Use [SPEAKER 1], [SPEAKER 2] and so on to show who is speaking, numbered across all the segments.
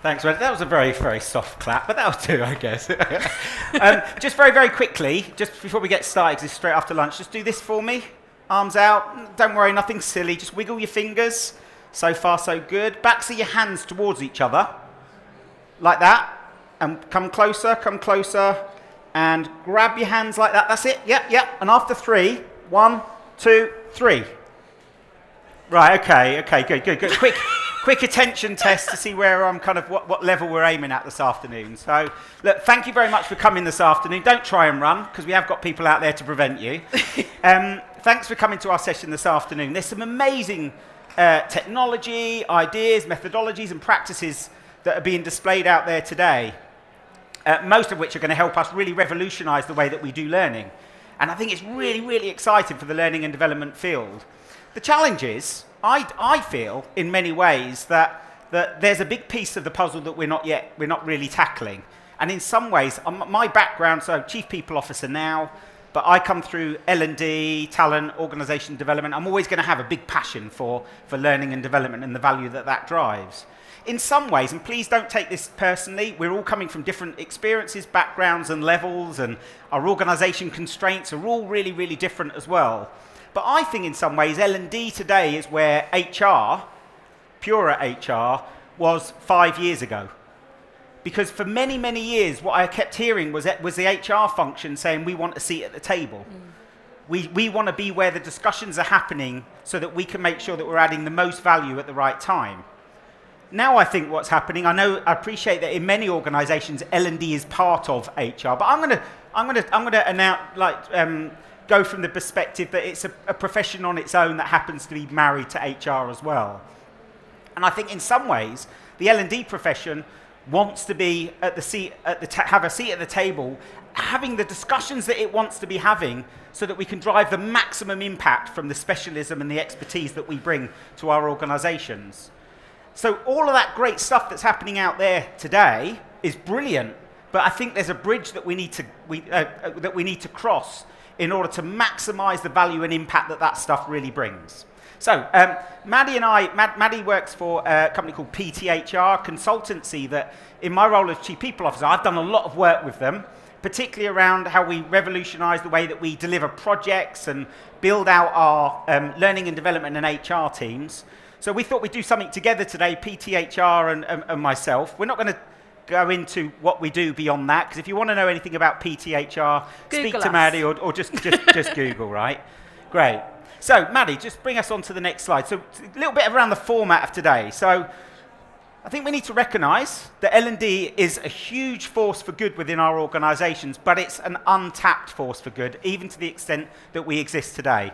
[SPEAKER 1] Thanks, Red. That was a very, very soft clap, but that'll do, I guess. Just very, very quickly, just before we get started, because it's straight after lunch, just do this for me. Arms out. Don't worry, nothing silly. Just wiggle your fingers. So far, so good. Backs of your hands towards each other, like that. And come closer, and grab your hands like that. That's it. Yep. And after 3, 1, 2, 3. Right, okay, good. Quick attention test to see where I'm what level we're aiming at this afternoon. So, look, thank you very much for coming this afternoon. Don't try and run, because we have got people out there to prevent you. Thanks for coming to our session this afternoon. There's some amazing technology, ideas, methodologies, and practices that are being displayed out there today, most of which are going to help us really revolutionize the way that we do learning. And I think it's really, really exciting for the learning and development field. The challenge is, I feel, in many ways, that there's a big piece of the puzzle that we're not really tackling. And in some ways, my background, so Chief People Officer now, but I come through L&D, talent, organisation development. I'm always going to have a big passion for learning and development and the value that drives. In some ways, and please don't take this personally, we're all coming from different experiences, backgrounds and levels, and our organisation constraints are all really, really different as well. But I think in some ways L&D today is where HR, purer HR, was 5 years ago. Because for many, many years, what I kept hearing was the HR function saying, we want a seat at the table. We want to be where the discussions are happening so that we can make sure that we're adding the most value at the right time. Now I think what's happening, I appreciate that in many organisations, L&D is part of HR, but I'm gonna announce, go from the perspective that it's a profession on its own that happens to be married to HR as well. And I think in some ways, the L&D profession wants to be have a seat at the table, having the discussions that it wants to be having so that we can drive the maximum impact from the specialism and the expertise that we bring to our organisations. So all of that great stuff that's happening out there today is brilliant, but I think there's a bridge that we need to cross in order to maximise the value and impact that stuff really brings. So, Maddy works for a company called PTHR Consultancy that, in my role as Chief People Officer, I've done a lot of work with them, particularly around how we revolutionise the way that we deliver projects and build out our learning and development and HR teams. So we thought we'd do something together today, PTHR and myself. We're not going to go into what we do beyond that, because if you want to know anything about PTHR, speak to Maddy or just Google, right? Great. So, Maddy, just bring us on to the next slide. So, a little bit around the format of today. So, I think we need to recognise that L&D is a huge force for good within our organisations, but it's an untapped force for good, even to the extent that we exist today.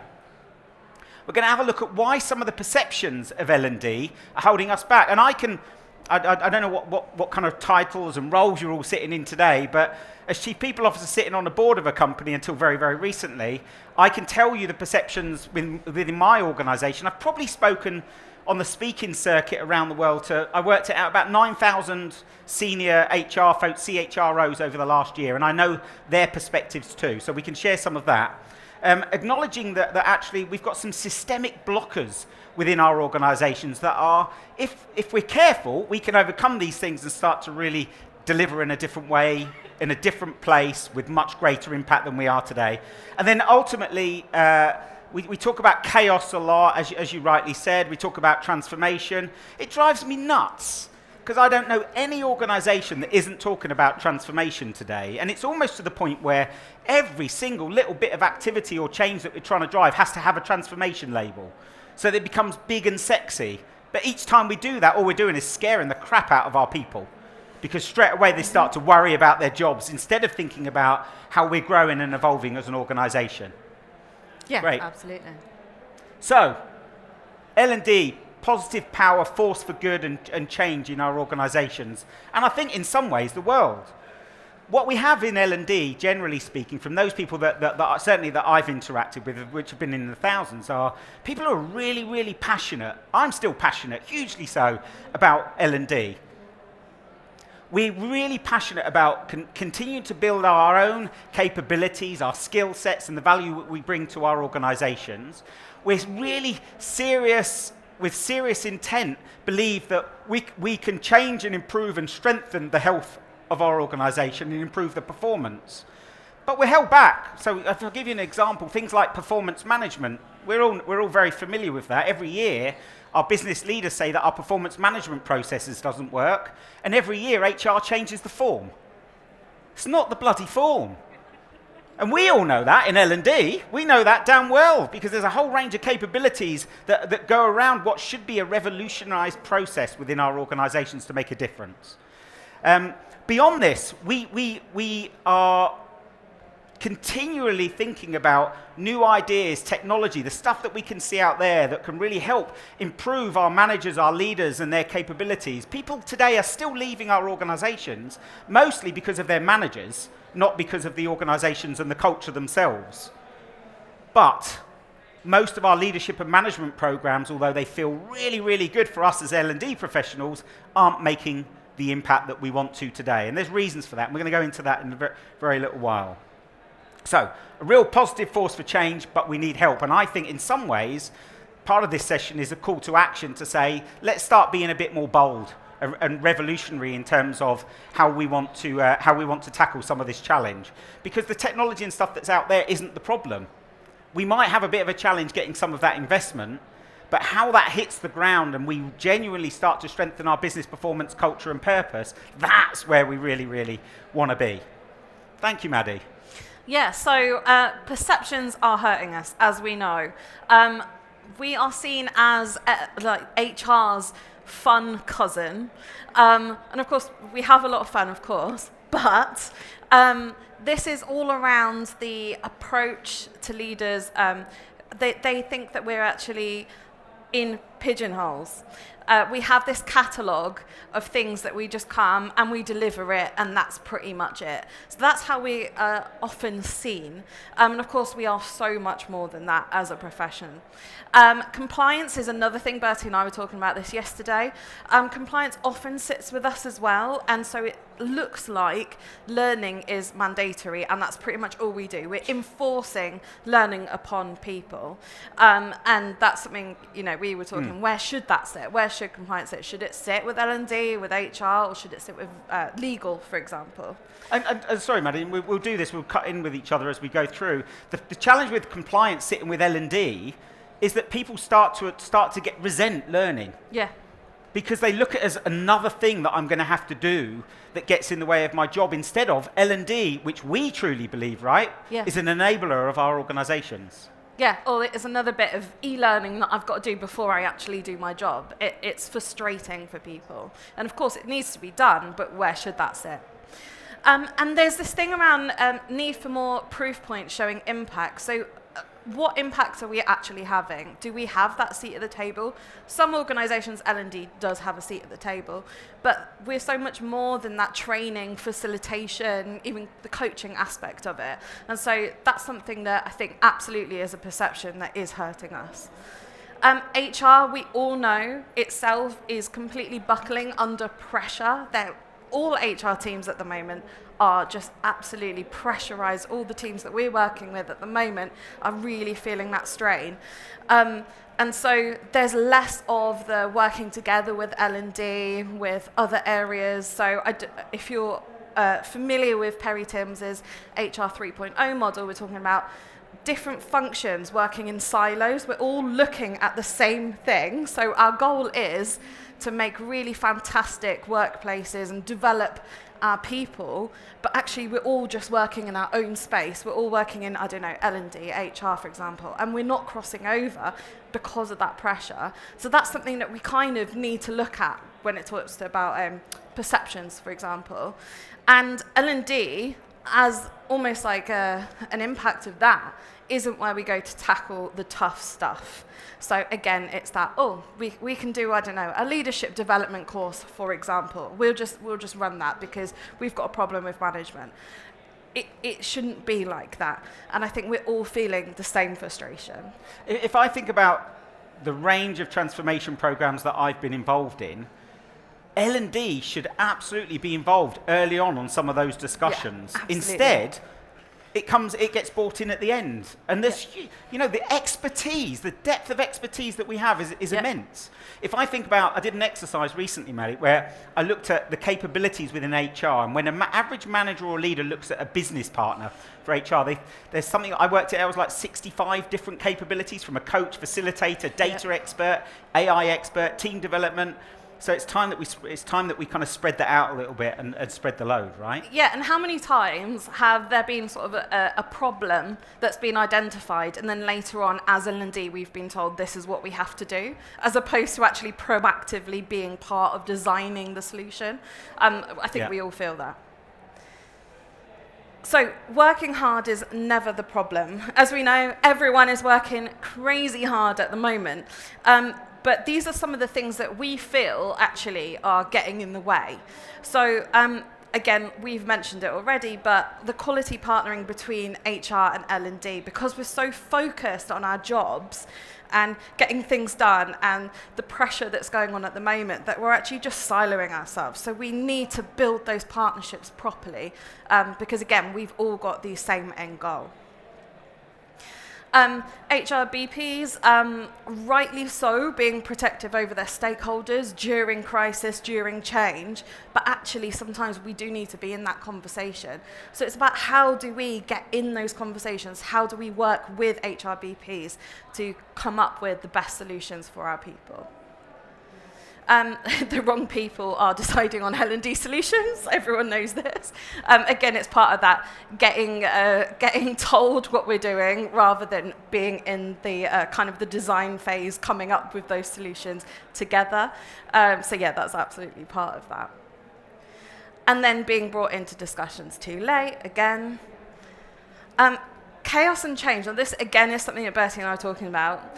[SPEAKER 1] We're going to have a look at why some of the perceptions of L&D are holding us back. And I don't know what kind of titles and roles you're all sitting in today, but as Chief People Officer sitting on the board of a company until very, very recently, I can tell you the perceptions within my organisation. I've probably spoken on the speaking circuit around the world I worked it out about 9,000 senior HR folks, CHROs over the last year, and I know their perspectives too, so we can share some of that. Acknowledging that actually we've got some systemic blockers within our organisations that are, if we're careful, we can overcome these things and start to really deliver in a different way, in a different place, with much greater impact than we are today. And then ultimately, we talk about chaos a lot, as you rightly said. We talk about transformation. It drives me nuts, because I don't know any organisation that isn't talking about transformation today. And it's almost to the point where every single little bit of activity or change that we're trying to drive has to have a transformation label, so that it becomes big and sexy. But each time we do that, all we're doing is scaring the crap out of our people, because straight away they start to worry about their jobs instead of thinking about how we're growing and evolving as an organisation.
[SPEAKER 2] Yeah,
[SPEAKER 1] Great.
[SPEAKER 2] Absolutely.
[SPEAKER 1] So, L&D, positive power, force for good and change in our organisations. And I think in some ways the world. What we have in L&D, generally speaking, from those people that certainly that I've interacted with, which have been in the thousands, are people who are really, really passionate. I'm still passionate, hugely so, about L&D. We're really passionate about continuing to build our own capabilities, our skill sets, and the value we bring to our organisations. We're really serious with serious intent, believe that we can change and improve and strengthen the health of our organisation and improve the performance. But we're held back. So if I'll give you an example, things like performance management, we're all very familiar with that. Every year, our business leaders say that our performance management processes doesn't work, and every year HR changes the form. It's not the bloody form. And we all know that in L&D. We know that damn well, because there's a whole range of capabilities that go around what should be a revolutionised process within our organisations to make a difference. Beyond this, we are continually thinking about new ideas, technology, the stuff that we can see out there that can really help improve our managers, our leaders, and their capabilities. People today are still leaving our organisations, mostly because of their managers, not because of the organisations and the culture themselves. But most of our leadership and management programs, although they feel really, really good for us as L&D professionals, aren't making the impact that we want to today. And there's reasons for that, and we're going to go into that in a very, very little while. So, a real positive force for change, but we need help. And I think in some ways, part of this session is a call to action to say, let's start being a bit more bold and revolutionary in terms of how we want to tackle some of this challenge. Because the technology and stuff that's out there isn't the problem. We might have a bit of a challenge getting some of that investment, but how that hits the ground and we genuinely start to strengthen our business performance, culture and purpose, that's where we really, really want to be. Thank you, Maddy.
[SPEAKER 2] Yeah, so perceptions are hurting us, as we know. We are seen as like HR's fun cousin. And of course, we have a lot of fun, of course, but this is all around the approach to leaders. They think that we're actually in pigeonholes. We have this catalogue of things that we just come and we deliver it, and that's pretty much it. So that's how we are often seen. And of course, we are so much more than that as a profession. Compliance is another thing. Bertie and I were talking about this yesterday. Compliance often sits with us as well, and so it looks like learning is mandatory, and that's pretty much all we do. We're enforcing learning upon people, and that's something, you know, we were talking, where should that sit? Where should compliance sit? Should it sit with L&D, with HR, or should it sit with legal, for example?
[SPEAKER 1] And sorry, Maddy, we'll do this, we'll cut in with each other as we go through. The challenge with compliance sitting with L&D is that people start to resent learning.
[SPEAKER 2] Yeah.
[SPEAKER 1] Because they look at it as another thing that I'm going to have to do that gets in the way of my job, instead of L&D, which we truly believe, right, is an enabler of our organisations.
[SPEAKER 2] Yeah, or it's another bit of e-learning that I've got to do before I actually do my job. It's frustrating for people. And of course, it needs to be done, but where should that sit? And there's this thing around need for more proof points showing impact. So what impact are we actually having? Do we have that seat at the table? Some organisations, L&D does have a seat at the table, but we're so much more than that training, facilitation, even the coaching aspect of it. And so that's something that I think absolutely is a perception that is hurting us. HR, we all know itself is completely buckling under pressure. All HR teams at the moment are just absolutely pressurised. All the teams that we're working with at the moment are really feeling that strain. And so there's less of the working together with L&D, with other areas. So if you're familiar with Perry Timms' HR 3.0 model, we're talking about different functions working in silos. We're all looking at the same thing. So our goal is to make really fantastic workplaces and develop our people, but actually we're all just working in our own space. We're all working in, I don't know, L&D, HR, for example, and we're not crossing over because of that pressure. So that's something that we kind of need to look at when it talks about perceptions, for example. And L&D, as almost like an impact of that, isn't where we go to tackle the tough stuff. So again, it's that, we can do, I don't know, a leadership development course, for example. We'll just run that because we've got a problem with management. It shouldn't be like that. And I think we're all feeling the same frustration.
[SPEAKER 1] If I think about the range of transformation programs that I've been involved in, L&D should absolutely be involved early on some of those discussions.
[SPEAKER 2] Yeah,
[SPEAKER 1] instead, it gets brought in at the end. And there's, the expertise, the depth of expertise that we have is immense. If I think about, I did an exercise recently, Maddy, where I looked at the capabilities within HR, and when an average manager or leader looks at a business partner for HR, there's something, I worked at, I was like 65 different capabilities, from a coach, facilitator, data expert, AI expert, team development. So it's time that we kind of spread that out a little bit and spread the load, right?
[SPEAKER 2] Yeah, and how many times have there been sort of a problem that's been identified, and then later on, as L&D, we've been told this is what we have to do, as opposed to actually proactively being part of designing the solution? I think we all feel that. So working hard is never the problem. As we know, everyone is working crazy hard at the moment. But these are some of the things that we feel actually are getting in the way. So again, we've mentioned it already, but the quality partnering between HR and L&D, because we're so focused on our jobs and getting things done and the pressure that's going on at the moment, that we're actually just siloing ourselves. So we need to build those partnerships properly, because again, we've all got the same end goal. HRBPs, rightly so, being protective over their stakeholders during crisis, during change, but actually sometimes we do need to be in that conversation. So it's about how do we get in those conversations, how do we work with HRBPs to come up with the best solutions for our people. The wrong people are deciding on L&D solutions. Everyone knows this. Again, it's part of that getting told what we're doing rather than being in the kind of the design phase, coming up with those solutions together. So yeah, that's absolutely part of that. And then being brought into discussions too late, again. Chaos and change. Now this, again, is something that Bertie and I are talking about.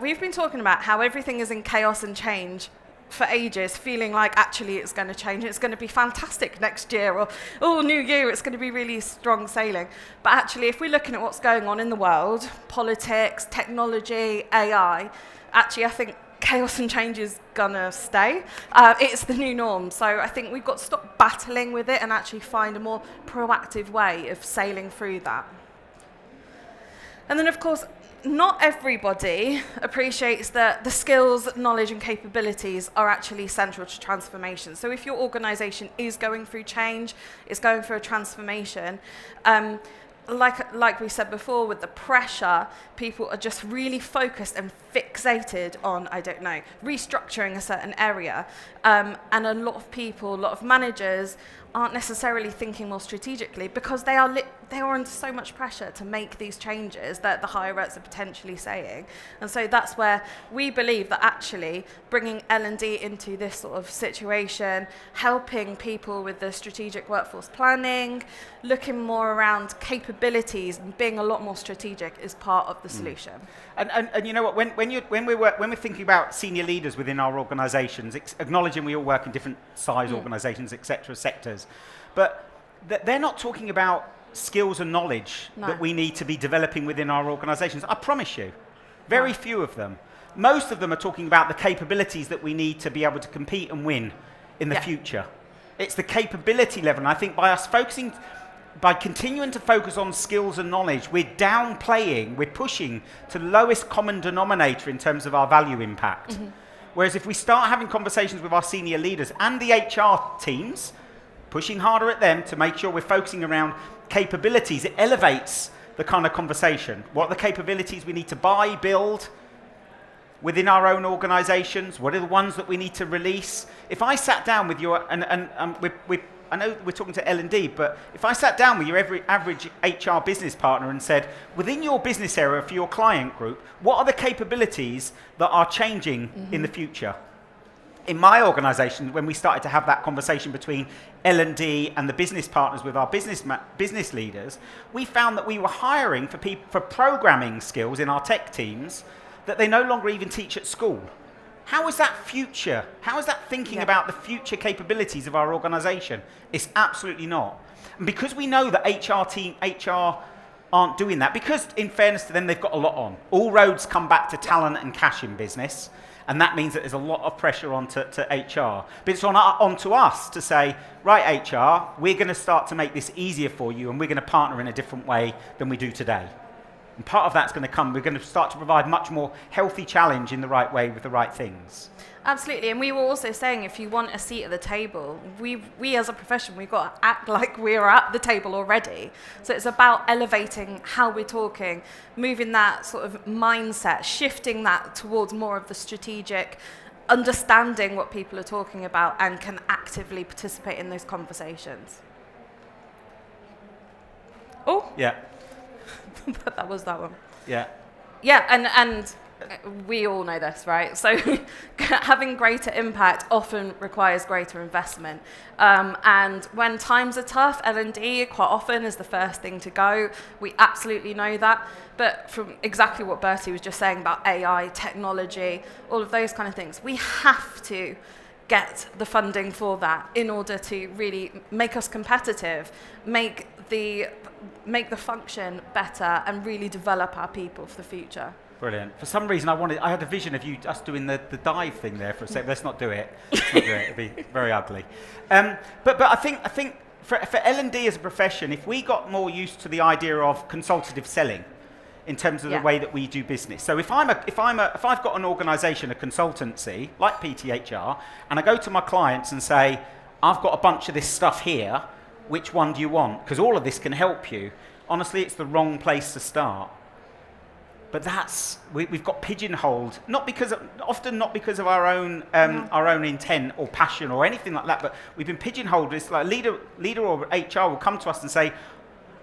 [SPEAKER 2] We've been talking about how everything is in chaos and change for ages, feeling like actually it's going to change, it's going to be fantastic next year, or new year, it's going to be really strong sailing. But actually, if we're looking at what's going on in the world, politics, technology, AI, actually I think chaos and change is going to stay. It's the new norm. So I think we've got to stop battling with it and actually find a more proactive way of sailing through that. And then, of course, not everybody appreciates that the skills, knowledge, and capabilities are actually central to transformation. So if your organization is going through change, is going through a transformation, like we said before, with the pressure, people are just really focused and fixated on, I don't know, restructuring a certain area. And a lot of people, a lot of managers aren't necessarily thinking more strategically because they are under so much pressure to make these changes that the higher ups are potentially saying. And so that's where we believe that actually bringing L&D into this sort of situation, helping people with the strategic workforce planning, looking more around capabilities and being a lot more strategic is part of the solution.
[SPEAKER 1] And you know what, when we're thinking about senior leaders within our organisations, acknowledging we all work in different size organisations, etc., sectors, but they're not talking about skills and knowledge that we need to be developing within our organisations. I promise you, very few of them. Most of them are talking about the capabilities that we need to be able to compete and win in the future. It's the capability level, and I think by continuing to focus on skills and knowledge, we're downplaying, we're pushing to the lowest common denominator in terms of our value impact. Mm-hmm. Whereas if we start having conversations with our senior leaders and the HR teams, pushing harder at them to make sure we're focusing around capabilities, it elevates the kind of conversation. What are the capabilities we need to buy, build within our own organisations? What are the ones that we need to release? If I sat down with your, I know we're talking to L&D, but if I sat down with your average HR business partner and said, within your business area for your client group, what are the capabilities that are changing in the future? In my organisation, when we started to have that conversation between L&D and the business partners with our business leaders, we found that we were hiring for programming skills in our tech teams that they no longer even teach at school. How is that future? How is that thinking about the future capabilities of our organisation? It's absolutely not. And because we know that HR aren't doing that because, in fairness to them, they've got a lot on. All roads come back to talent and cash in business, and that means that there's a lot of pressure onto HR. But it's onto us to say, right, HR, we're going to start to make this easier for you, and we're going to partner in a different way than we do today. And part of that's going to come, we're going to start to provide much more healthy challenge in the right way with the right things.
[SPEAKER 2] Absolutely, and we were also saying if you want a seat at the table, we as a profession, we've got to act like we're at the table already. So it's about elevating how we're talking, moving that sort of mindset, shifting that towards more of the strategic, understanding what people are talking about and can actively participate in those conversations. Oh.
[SPEAKER 1] Yeah.
[SPEAKER 2] That was that one.
[SPEAKER 1] Yeah.
[SPEAKER 2] Yeah, and we all know this, right? So having greater impact often requires greater investment. And when times are tough, L&D quite often is the first thing to go. We absolutely know that. But from exactly what Bertie was just saying about AI, technology, all of those kind of things, we have to get the funding for that in order to really make us competitive, make the function better, and really develop our people for the future.
[SPEAKER 1] Brilliant. For some reason, I had a vision of us doing the dive thing there for a second. Let's not do it. Let's not do it. It'd be very ugly. But I think for L&D as a profession, if we got more used to the idea of consultative selling in terms of the way that we do business. So if I've got an organisation, a consultancy like PTHR, and I go to my clients and say, I've got a bunch of this stuff here. Which one do you want? Because all of this can help you. Honestly, it's the wrong place to start. But we've got pigeonholed, often not because of our own intent or passion or anything like that, but we've been pigeonholed. It's like leader or HR will come to us and say,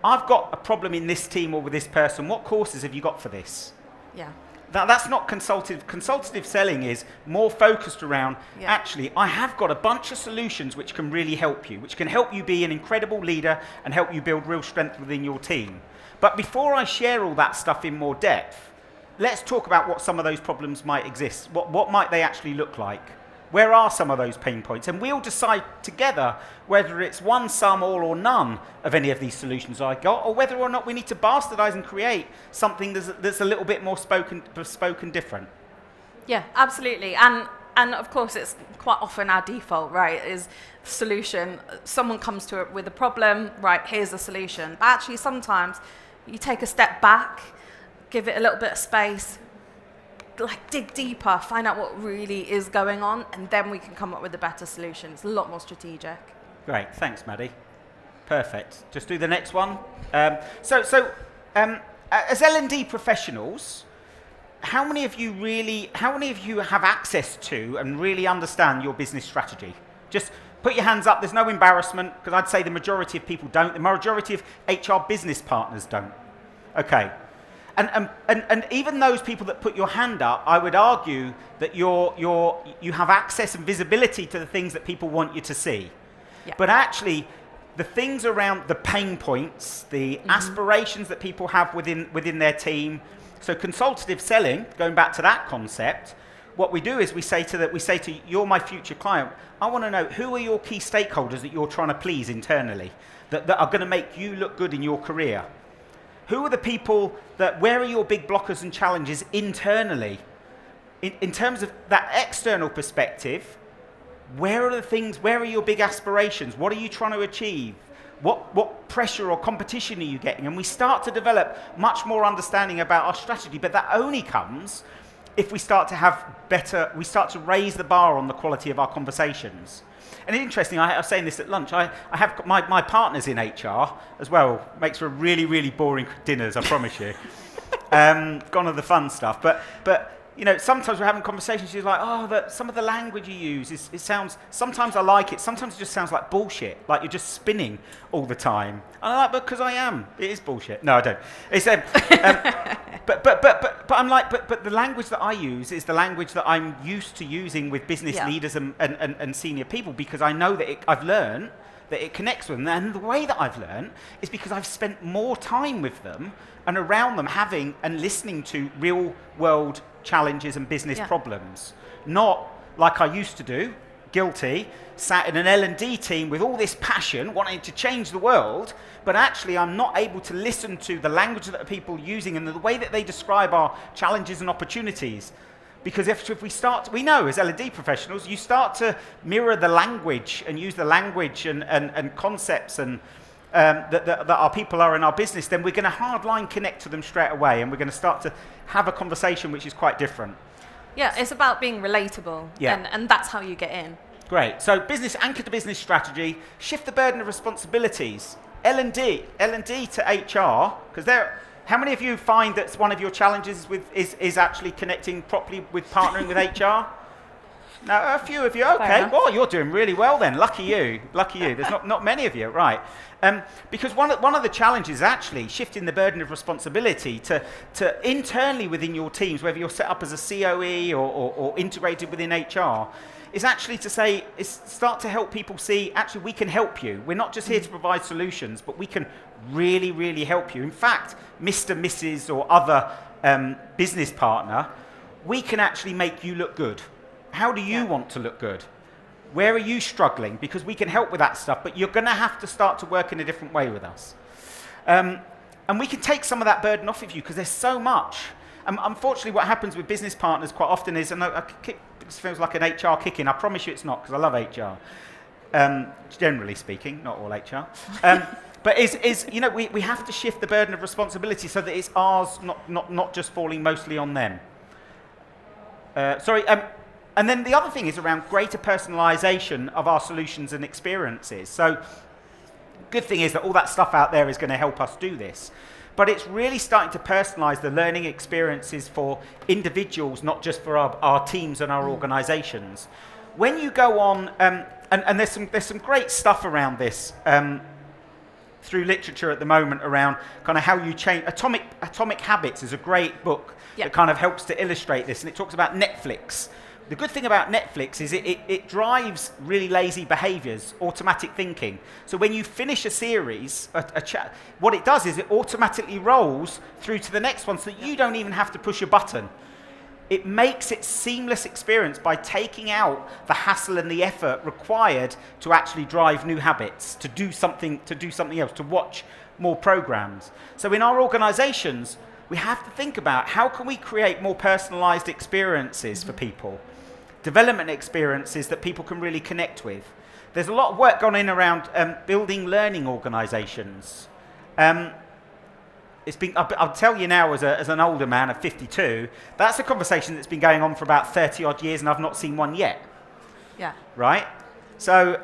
[SPEAKER 1] I've got a problem in this team or with this person. What courses have you got for this?
[SPEAKER 2] Yeah.
[SPEAKER 1] That's not consultative. Consultative selling is more focused around, actually, I have got a bunch of solutions which can really help you, which can help you be an incredible leader and help you build real strength within your team. But before I share all that stuff in more depth, let's talk about what some of those problems might exist. What might they actually look like? Where are some of those pain points? And we'll decide together whether it's one, some, all, or none of any of these solutions I got, or whether or not we need to bastardize and create something that's a little bit more bespoke and different.
[SPEAKER 2] Yeah, absolutely. And of course, it's quite often our default, right, is solution. Someone comes to it with a problem, right, here's a solution. But actually, sometimes you take a step back, give it a little bit of space, like dig deeper, find out what really is going on, and then we can come up with a better solution. It's a lot more strategic. Great,
[SPEAKER 1] thanks, Maddy. Perfect. Just do the next one. So as L&D professionals, how many of you have access to and really understand your business strategy? Just put your hands up. There's no embarrassment, because I'd say the majority of people don't. The majority of HR business partners don't. Okay. And even those people that put your hand up, I would argue that you have access and visibility to the things that people want you to see. Yeah. But actually, the things around the pain points, the aspirations that people have within their team. So consultative selling, going back to that concept, what we do is we say to you're my future client, I want to know who are your key stakeholders that you're trying to please internally, that are going to make you look good in your career. Who are the people where are your big blockers and challenges internally? In terms of that external perspective, where are your big aspirations? What are you trying to achieve? What pressure or competition are you getting? And we start to develop much more understanding about our strategy, but that only comes if we start to raise the bar on the quality of our conversations. And it's interesting, I was saying this at lunch, I have my partner's in HR as well. Makes for really, really boring dinners, I promise you. Gone are the fun stuff. But you know, sometimes we're having conversations, she's like, some of the language you use, it sounds, sometimes I like it, sometimes it just sounds like bullshit, like you're just spinning all the time. And I'm like, because I am. It is bullshit. No, I don't. It's, but I'm like, but the language that I use is the language that I'm used to using with business leaders and senior people, because I know that I've learned that it connects with them. And the way that I've learned is because I've spent more time with them and around them having and listening to real world challenges and business problems. Not like I used to do guilty, sat in an L&D team with all this passion, wanting to change the world, but actually I'm not able to listen to the language that people are using and the way that they describe our challenges and opportunities. Because if we start, we know as L&D professionals, you start to mirror the language and use the language and concepts and that our people are in our business, then we're going to hardline connect to them straight away, and we're going to start to have a conversation which is quite different.
[SPEAKER 2] Yeah, it's about being relatable, and that's how you get in.
[SPEAKER 1] Great. So business, anchor to business strategy, shift the burden of responsibilities. L&D to HR, because how many of you find that one of your challenges is actually connecting properly with partnering with HR? No, a few of you. Okay, well, you're doing really well then. Lucky you. There's not many of you, right? Because one of the challenges is actually shifting the burden of responsibility to internally within your teams, whether you're set up as a COE or integrated within HR, is actually to start to help people see, actually, we can help you. We're not just here to provide solutions, but we can really, really help you. In fact, Mr., Mrs., or other business partner, we can actually make you look good. How do you want to look good? Where are you struggling? Because we can help with that stuff, but you're going to have to start to work in a different way with us. And we can take some of that burden off of you because there's so much. Unfortunately, what happens with business partners quite often is, and this feels like an HR kick-in. I promise you it's not, because I love HR. Generally speaking, not all HR. But we have to shift the burden of responsibility so that it's ours, not just falling mostly on them. And then the other thing is around greater personalization of our solutions and experiences. So good thing is that all that stuff out there is going to help us do this. But it's really starting to personalize the learning experiences for individuals, not just for our teams and our organizations. When you go on, and there's some great stuff around this through literature at the moment around kind of how you change. Atomic Habits is a great book that kind of helps to illustrate this, and it talks about Netflix. The good thing about Netflix is it drives really lazy behaviors, automatic thinking. So when you finish a series, what it does is it automatically rolls through to the next one so that you don't even have to push a button. It makes it seamless experience by taking out the hassle and the effort required to actually drive new habits, to do something else, to watch more programs. So in our organizations, we have to think about how can we create more personalized experiences for people. Development experiences that people can really connect with. There's a lot of work gone in around building learning organizations. I'll tell you now as an older man of 52, that's a conversation that's been going on for about 30 odd years and I've not seen one yet.
[SPEAKER 2] Yeah.
[SPEAKER 1] Right? So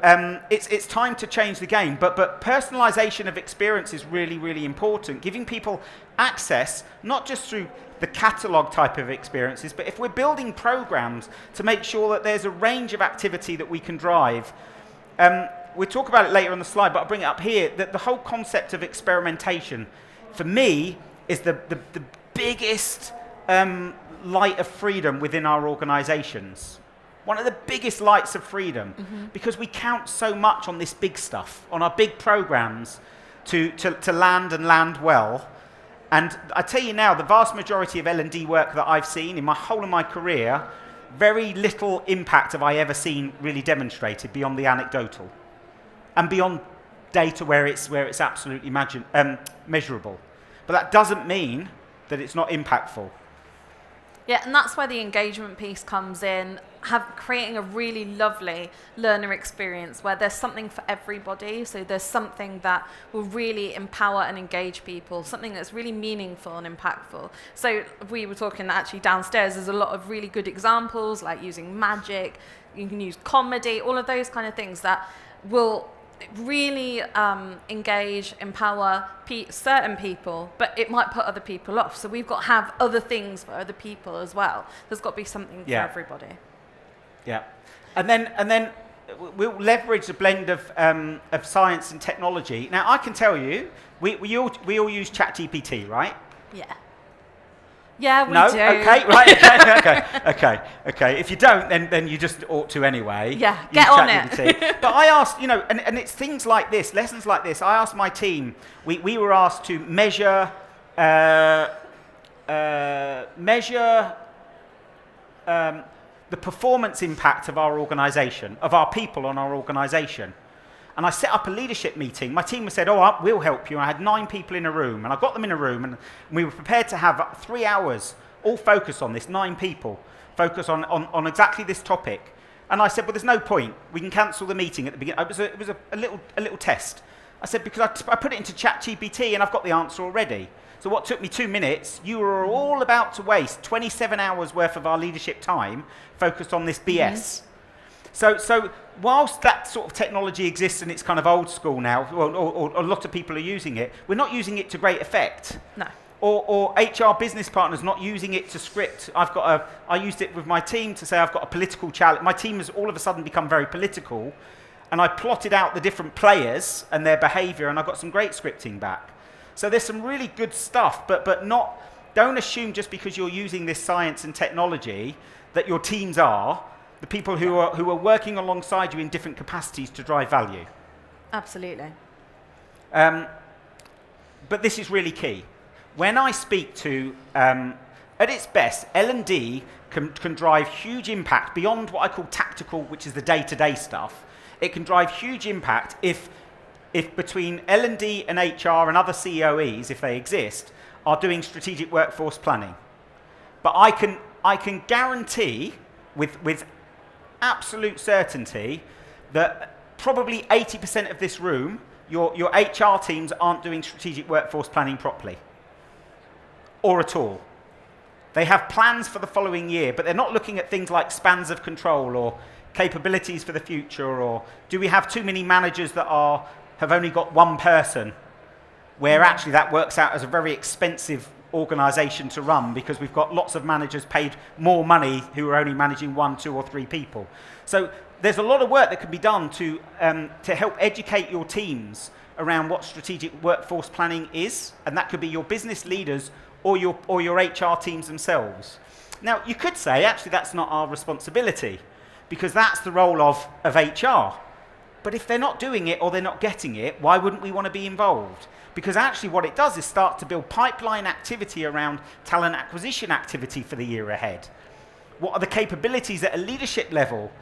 [SPEAKER 1] it's time to change the game, but personalization of experience is really, really important. Giving people access, not just through the catalog type of experiences, but if we're building programs to make sure that there's a range of activity that we can drive. We'll talk about it later on the slide, but I'll bring it up here, that the whole concept of experimentation, for me, is the biggest light of freedom within our organizations. One of the biggest lights of freedom, because we count so much on this big stuff, on our big programs to land well. And I tell you now, the vast majority of L&D work that I've seen in my whole of my career, very little impact have I ever seen really demonstrated beyond the anecdotal and beyond data where it's absolutely measurable. But that doesn't mean that it's not impactful.
[SPEAKER 2] Yeah, and that's where the engagement piece comes in, creating a really lovely learner experience where there's something for everybody. So there's something that will really empower and engage people, something that's really meaningful and impactful. So we were talking actually downstairs, there's a lot of really good examples like using magic, you can use comedy, all of those kind of things that will really engage, empower certain people, but it might put other people off. So we've got to have other things for other people as well. There's got to be something for everybody. Yeah,
[SPEAKER 1] and then we'll leverage a blend of science and technology. Now I can tell you, we all use ChatGPT, right?
[SPEAKER 2] Yeah. Yeah, we do.
[SPEAKER 1] Okay, right, okay. If you don't, then you just ought to anyway.
[SPEAKER 2] Yeah, get on it.
[SPEAKER 1] But I asked, and it's things like this, lessons like this. I asked my team, we were asked to measure the performance impact of our organisation, of our people on our organisation. And I set up a leadership meeting. My team said, we'll help you. I had 9 people in a room, and I got them in a room, and we were prepared to have 3 hours all focused on this, 9 people, focus on exactly this topic. And I said, well, there's no point. We can cancel the meeting at the beginning. It was a little test. I said, because I put it into ChatGPT, and I've got the answer already. So what took me 2 minutes, you were all about to waste 27 hours worth of our leadership time focused on this BS. So whilst that sort of technology exists and it's kind of old school now, or a lot of people are using it, we're not using it to great effect.
[SPEAKER 2] No.
[SPEAKER 1] Or HR business partners not using it to script. I used it with my team to say I've got a political challenge. My team has all of a sudden become very political, and I plotted out the different players and their behaviour, and I got some great scripting back. So there's some really good stuff, but don't assume just because you're using this science and technology that your teams are the people who are working alongside you in different capacities to drive value.
[SPEAKER 2] Absolutely.
[SPEAKER 1] But this is really key. When I speak to, at its best, L&D can drive huge impact beyond what I call tactical, which is the day-to-day stuff. It can drive huge impact if between L&D and HR and other COEs, if they exist, are doing strategic workforce planning. But I can guarantee with absolute certainty that probably 80% of this room, your HR teams aren't doing strategic workforce planning properly. Or at all. They have plans for the following year, but they're not looking at things like spans of control or capabilities for the future, or do we have too many managers that have only got one person, where actually that works out as a very expensive organisation to run because we've got lots of managers paid more money who are only managing 1, 2 or 3 people. So there's a lot of work that can be done to help educate your teams around what strategic workforce planning is, and that could be your business leaders or your HR teams themselves. Now, you could say, actually, that's not our responsibility, because that's the role of HR. But if they're not doing it or they're not getting it, why wouldn't we want to be involved? Because actually what it does is start to build pipeline activity around talent acquisition activity for the year ahead. What are the capabilities at a leadership level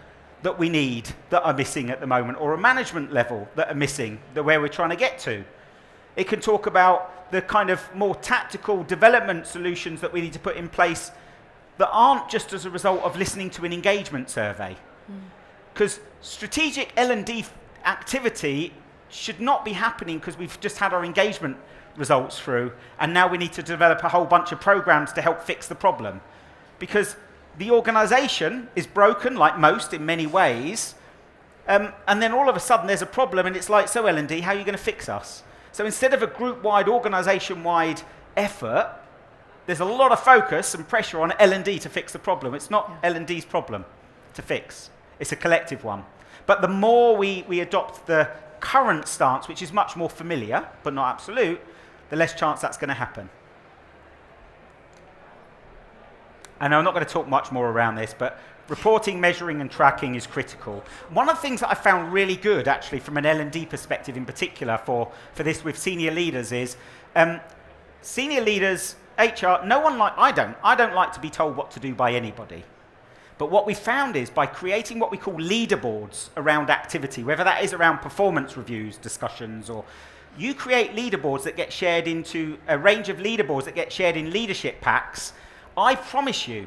[SPEAKER 1] that we need that are missing at the moment, or a management level that are missing, where we're trying to get to? It can talk about the kind of more tactical development solutions that we need to put in place that aren't just as a result of listening to an engagement survey. Because strategic L&D activity should not be happening because we've just had our engagement results through, and now we need to develop a whole bunch of programs to help fix the problem. Because the organisation is broken, like most, in many ways, and then all of a sudden there's a problem, and it's like, so L&D, how are you going to fix us? So instead of a group-wide, organisation-wide effort, there's a lot of focus and pressure on L&D to fix the problem. It's not L&D's problem to fix. It's a collective one. But the more we adopt the current stance, which is much more familiar, but not absolute, the less chance that's going to happen. And I'm not going to talk much more around this, but reporting, measuring, and tracking is critical. One of the things that I found really good, actually, from an L&D perspective in particular for this with senior leaders is, senior leaders, HR, I don't like to be told what to do by anybody. But what we found is by creating what we call leaderboards around activity, whether that is around performance reviews, discussions, or you create leaderboards that get shared into a range of leaderboards that get shared in leadership packs, I promise you,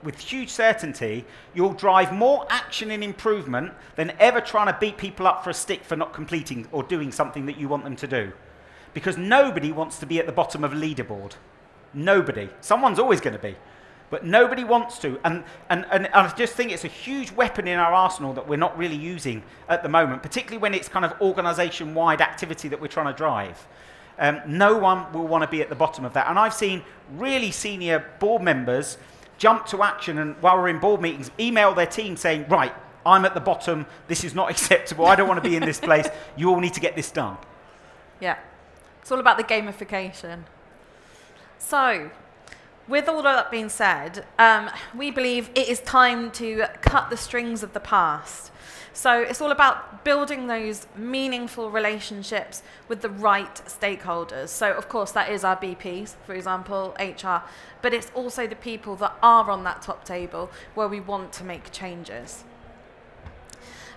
[SPEAKER 1] with huge certainty, you'll drive more action and improvement than ever trying to beat people up for a stick for not completing or doing something that you want them to do. Because nobody wants to be at the bottom of a leaderboard. Nobody. Someone's always going to be. But nobody wants to. And I just think it's a huge weapon in our arsenal that we're not really using at the moment, particularly when it's kind of organisation-wide activity that we're trying to drive. No one will want to be at the bottom of that. And I've seen really senior board members jump to action and, while we're in board meetings, email their team saying, right, I'm at the bottom, this is not acceptable, I don't want to be in this place, you all need to get this done.
[SPEAKER 2] Yeah. It's all about the gamification. So, with all of that being said, we believe it is time to cut the strings of the past. So it's all about building those meaningful relationships with the right stakeholders. So of course that is our BPs, for example, HR, but it's also the people that are on that top table where we want to make changes.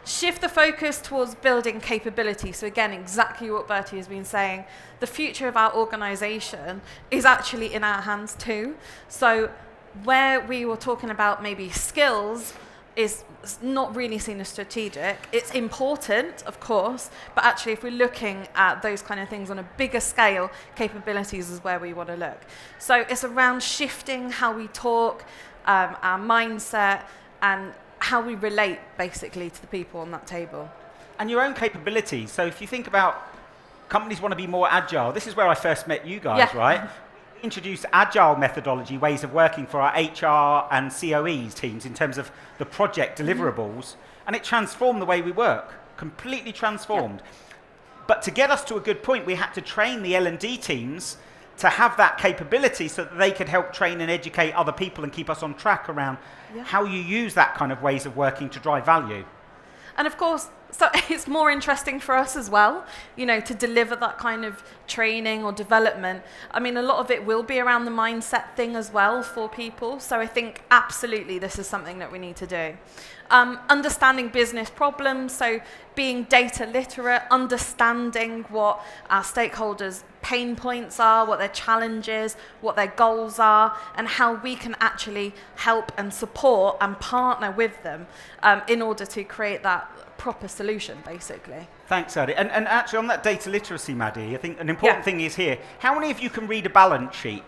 [SPEAKER 2] Shift the focus towards building capability. So again, exactly what Bertie has been saying. The future of our organisation is actually in our hands too. So where we were talking about maybe skills is not really seen as strategic. It's important, of course, but actually if we're looking at those kind of things on a bigger scale, capabilities is where we want to look. So it's around shifting how we talk, our mindset, and how we relate basically to the people on that table.
[SPEAKER 1] And your own capabilities. So if you think about companies want to be more agile, this is where I first met you guys, right? We introduced agile methodology, ways of working for our HR and COEs teams in terms of the project deliverables, and it transformed the way we work, completely transformed. But to get us to a good point, we had to train the L&D teams to have that capability so that they could help train and educate other people and keep us on track around how you use that kind of ways of working to drive value.
[SPEAKER 2] And of course, so it's more interesting for us as well, you know, to deliver that kind of training or development. I mean, a lot of it will be around the mindset thing as well for people. So I think absolutely this is something that we need to do. Understanding business problems, so being data literate, understanding what our stakeholders' pain points are, what their challenges, what their goals are, and how we can actually help and support and partner with them in order to create that proper solution, basically.
[SPEAKER 1] Thanks, Maddy. And actually on that data literacy, Maddy, I think an important thing is here, how many of you can read a balance sheet?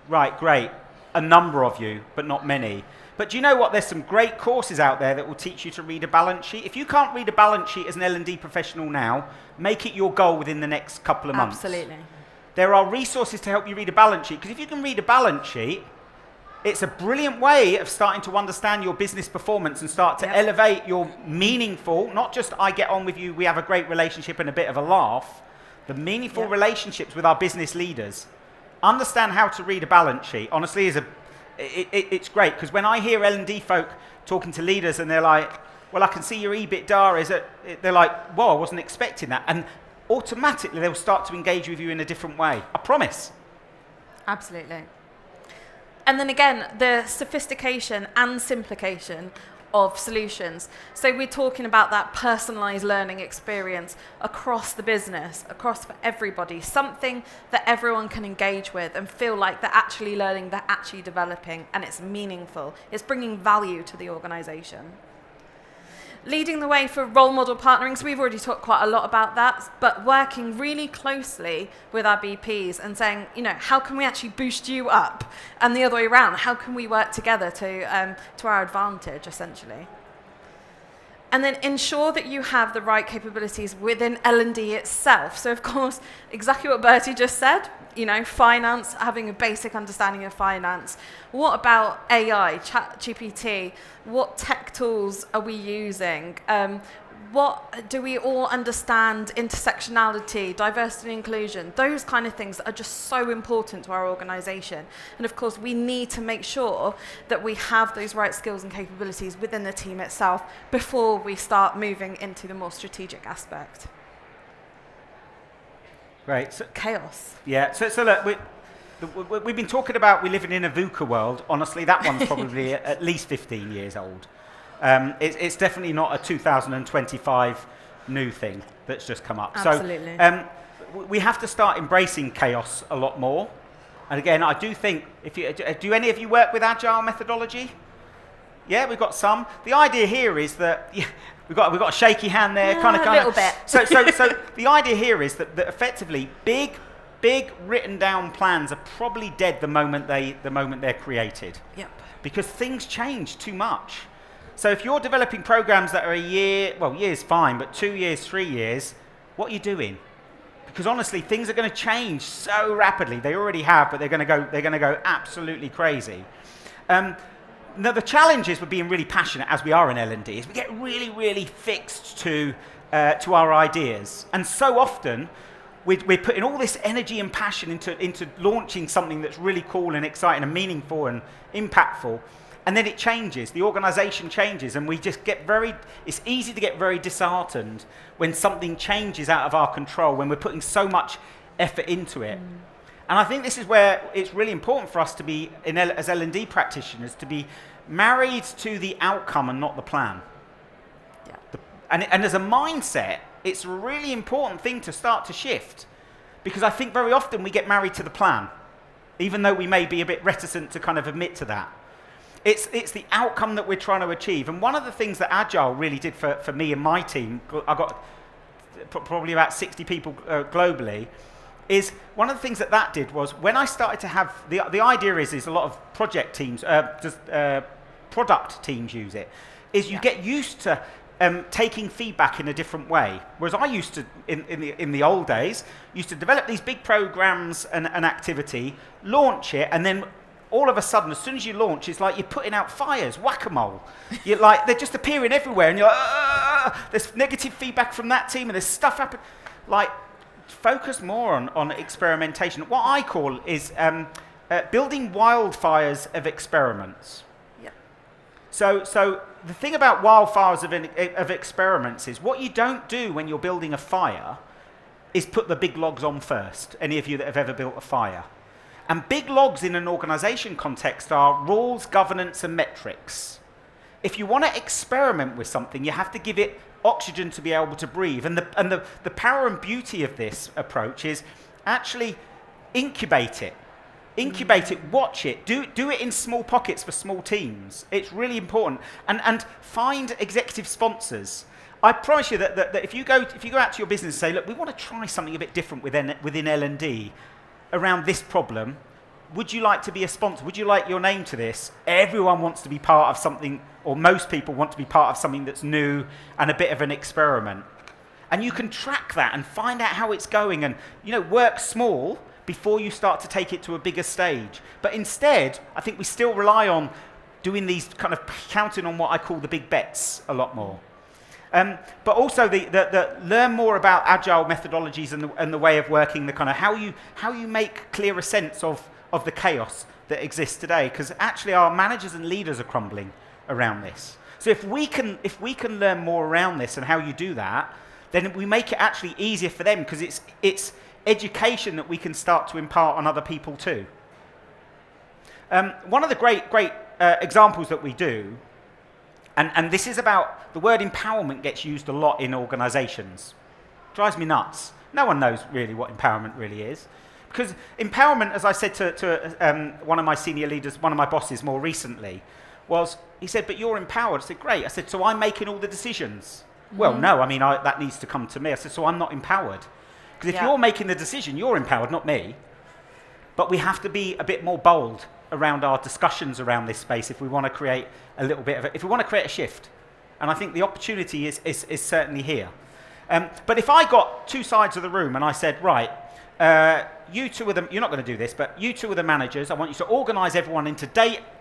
[SPEAKER 1] Right, great. A number of you, but not many. But do you know what? There's some great courses out there that will teach you to read a balance sheet. If you can't read a balance sheet as an L&D professional now, make it your goal within the next couple of months.
[SPEAKER 2] Absolutely.
[SPEAKER 1] There are resources to help you read a balance sheet, because if you can read a balance sheet, it's a brilliant way of starting to understand your business performance and start to elevate your meaningful, not just I get on with you, we have a great relationship and a bit of a laugh, the meaningful relationships with our business leaders. Understand how to read a balance sheet, honestly, it's great, because when I hear L&D folk talking to leaders and they're like, well, I can see your EBITDA they're like, whoa, I wasn't expecting that. And automatically they'll start to engage with you in a different way. I promise.
[SPEAKER 2] Absolutely. And then again, the sophistication and simplification of solutions. So we're talking about that personalized learning experience across the business, across for everybody, something that everyone can engage with and feel like they're actually learning, they're actually developing, and it's meaningful. It's bringing value to the organization. Leading the way for role model partnering, so we've already talked quite a lot about that, but working really closely with our BPs and saying, you know, how can we actually boost you up? And the other way around, how can we work together to our advantage, essentially? And then ensure that you have the right capabilities within L&D itself. So of course, exactly what Bertie just said, you know, finance, having a basic understanding of finance. What about AI, ChatGPT? What tech tools are we using? What do we all understand? Intersectionality, diversity and inclusion, those kind of things that are just so important to our organisation. And of course, we need to make sure that we have those right skills and capabilities within the team itself before we start moving into the more strategic aspect.
[SPEAKER 1] Great. So,
[SPEAKER 2] chaos.
[SPEAKER 1] Yeah, so look, we've been talking about we living in a VUCA world. Honestly, that one's probably at least 15 years old. It's definitely not a 2025 new thing that's just come up.
[SPEAKER 2] Absolutely.
[SPEAKER 1] So we have to start embracing chaos a lot more. And again, I do think, do any of you work with agile methodology? Yeah, we've got some. The idea here is that we've got a shaky hand there, kind of.
[SPEAKER 2] A little bit.
[SPEAKER 1] So the idea here is that effectively big written down plans are probably dead the moment they're created.
[SPEAKER 2] Yep.
[SPEAKER 1] Because things change too much. So if you're developing programs that are a year, well, year's fine, but 2 years, 3 years, what are you doing? Because honestly, things are going to change so rapidly. They already have, but they're going to go absolutely crazy. Now the challenge is we're being really passionate, as we are in L&D, is we get really, really fixed to our ideas, and so often we're putting all this energy and passion into launching something that's really cool and exciting and meaningful and impactful. And then it changes, the organisation changes, and we just get it's easy to get very disheartened when something changes out of our control, when we're putting so much effort into it. And I think this is where it's really important for us to be, as L&D practitioners, to be married to the outcome and not the plan.
[SPEAKER 2] Yeah.
[SPEAKER 1] And as a mindset, it's a really important thing to start to shift, because I think very often we get married to the plan, even though we may be a bit reticent to kind of admit to that. It's the outcome that we're trying to achieve. And one of the things that Agile really did for me and my team, I've got probably about 60 people globally, is one of the things that did was when I started to have, the idea is a lot of project teams, product teams use it, is you get used to taking feedback in a different way. Whereas I used to, in the old days, used to develop these big programs and activity, launch it, and then all of a sudden, as soon as you launch, it's like you're putting out fires, whack-a-mole. You're like, they're just appearing everywhere, and you're like, there's negative feedback from that team, and there's stuff happening. Like, focus more on experimentation. What I call is building wildfires of experiments.
[SPEAKER 2] Yeah.
[SPEAKER 1] So the thing about wildfires of experiments is what you don't do when you're building a fire is put the big logs on first, any of you that have ever built a fire. And big logs in an organization context are rules, governance, and metrics. If you want to experiment with something, you have to give it oxygen to be able to breathe. And the power and beauty of this approach is actually incubate it. Incubate it, watch it, do it in small pockets for small teams. It's really important. And find executive sponsors. I promise you that if you go out to your business and say, look, we want to try something a bit different within L&D, around this problem, would you like to be a sponsor? Would you like your name to this? Everyone wants to be part of something, or most people want to be part of something that's new and a bit of an experiment. And you can track that and find out how it's going and, work small before you start to take it to a bigger stage. But instead, I think we still rely on doing these kind of counting on what I call the big bets a lot more. But also the learn more about agile methodologies and the way of working, the kind of how you make clearer sense of the chaos that exists today, because actually our managers and leaders are crumbling around this. So if we can learn more around this and how you do that, then we make it actually easier for them, because it's education that we can start to impart on other people too. One of the great examples that we do, and this is about, the word empowerment gets used a lot in organizations. Drives me nuts. No one knows really what empowerment really is. Because empowerment, as I said to one of my senior leaders, one of my bosses more recently, he said, but you're empowered. I said, great. I said, so I'm making all the decisions. Mm-hmm. Well, no, I mean, that needs to come to me. I said, so I'm not empowered. Because if you're making the decision, you're empowered, not me. But we have to be a bit more bold around our discussions around this space if we want to create a little bit of if we want to create a shift. And I think the opportunity is certainly here. But if I got two sides of the room and I said, right, you two are you're not going to do this, but you two are the managers. I want you to organise everyone into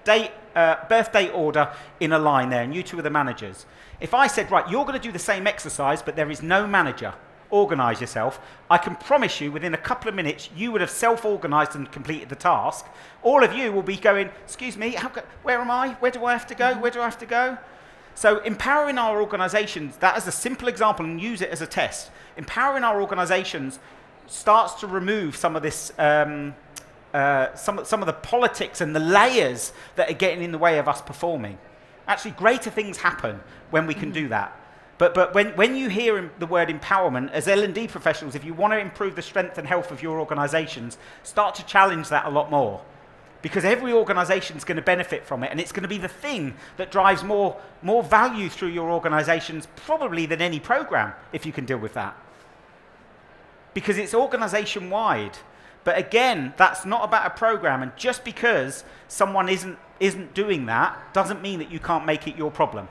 [SPEAKER 1] birthday order in a line there, and you two are the managers. If I said, right, you're going to do the same exercise, but there is no manager, organise yourself, I can promise you within a couple of minutes you would have self-organised and completed the task. All of you will be going, excuse me, where am I? Where do I have to go? Where do I have to go? So empowering our organisations, that is a simple example, and use it as a test. Empowering our organisations starts to remove some of this, some of the politics and the layers that are getting in the way of us performing. Actually, greater things happen when we can do that. But when you hear the word empowerment, as L&D professionals, if you want to improve the strength and health of your organisations, start to challenge that a lot more. Because every organisation is going to benefit from it, and it's going to be the thing that drives more value through your organisations probably than any programme, if you can deal with that. Because it's organisation-wide. But again, that's not about a programme, and just because someone isn't doing that doesn't mean that you can't make it your problem.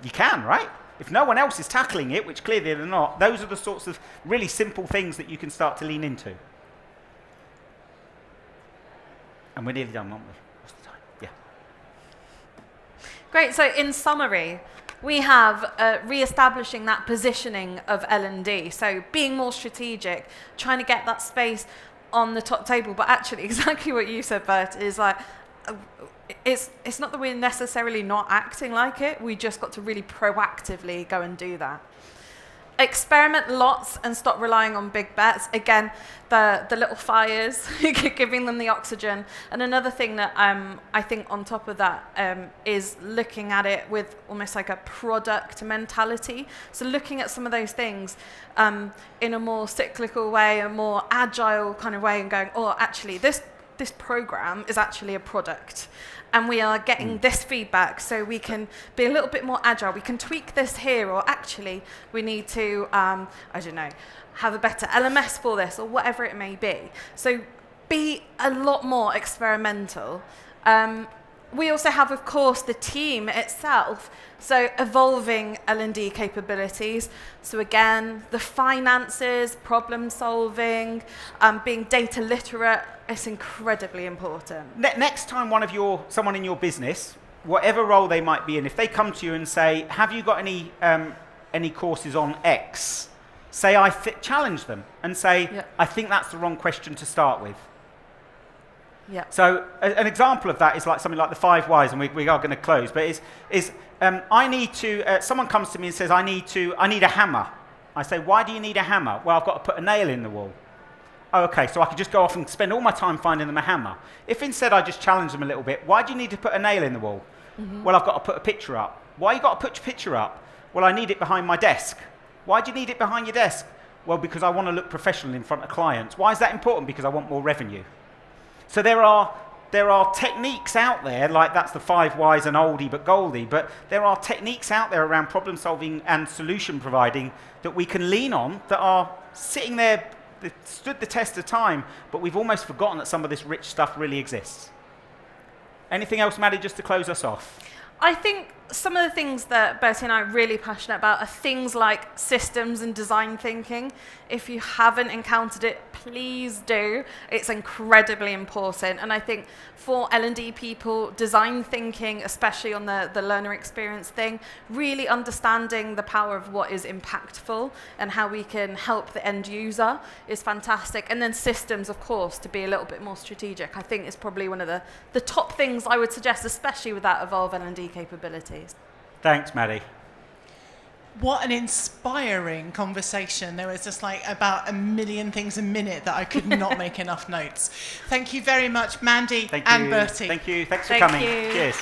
[SPEAKER 1] You can, right? If no one else is tackling it, which clearly they're not, those are the sorts of really simple things that you can start to lean into. And we're nearly done, aren't we? What's the time? Yeah.
[SPEAKER 2] Great. So in summary, we have re-establishing that positioning of L&D. So being more strategic, trying to get that space on the top table. But actually, exactly what you said, Bert, is like, it's not that we're necessarily not acting like it. We just got to really proactively go and do that. Experiment lots and stop relying on big bets. Again, the little fires, giving them the oxygen. And another thing that I think on top of that is looking at it with almost like a product mentality. So looking at some of those things in a more cyclical way, a more agile kind of way, and going, oh, actually, this program is actually a product. And we are getting this feedback, so we can be a little bit more agile. We can tweak this here, or actually we need to, I don't know, have a better LMS for this, or whatever it may be. So be a lot more experimental. We also have, of course, the team itself, so evolving L&D capabilities. So again, the finances, problem solving, being data literate, it's incredibly important.
[SPEAKER 1] Next time someone in your business, whatever role they might be in, if they come to you and say, have you got any courses on X? Say, challenge them and say,
[SPEAKER 2] yeah.
[SPEAKER 1] I think that's the wrong question to start with.
[SPEAKER 2] Yeah.
[SPEAKER 1] So an example of that is like something like the 5 whys, and we are going to close. But I need to. Someone comes to me and says, I need a hammer. I say, why do you need a hammer? Well, I've got to put a nail in the wall. Oh, okay. So I could just go off and spend all my time finding them a hammer. If instead I just challenge them a little bit, why do you need to put a nail in the wall? Mm-hmm. Well, I've got to put a picture up. Why you got to put your picture up? Well, I need it behind my desk. Why do you need it behind your desk? Well, because I want to look professional in front of clients. Why is that important? Because I want more revenue. So there are techniques out there, like that's the 5 whys and oldie but goldie, but there are techniques out there around problem solving and solution providing that we can lean on that are sitting there, that stood the test of time, but we've almost forgotten that some of this rich stuff really exists. Anything else, Maddy, just to close us off?
[SPEAKER 2] I think some of the things that Bertie and I are really passionate about are things like systems and design thinking. If you haven't encountered it, please do. It's incredibly important. And I think for L&D people, design thinking, especially on the learner experience thing, really understanding the power of what is impactful and how we can help the end user is fantastic. And then systems, of course, to be a little bit more strategic, I think is probably one of the top things I would suggest, especially with that Evolve L&D capabilities.
[SPEAKER 1] Thanks, Maddy.
[SPEAKER 3] What an inspiring conversation. There was just like about a million things a minute that I could not make enough notes. Thank you very much, Mandy and Bertie.
[SPEAKER 1] Thank you. Thanks for coming. Cheers.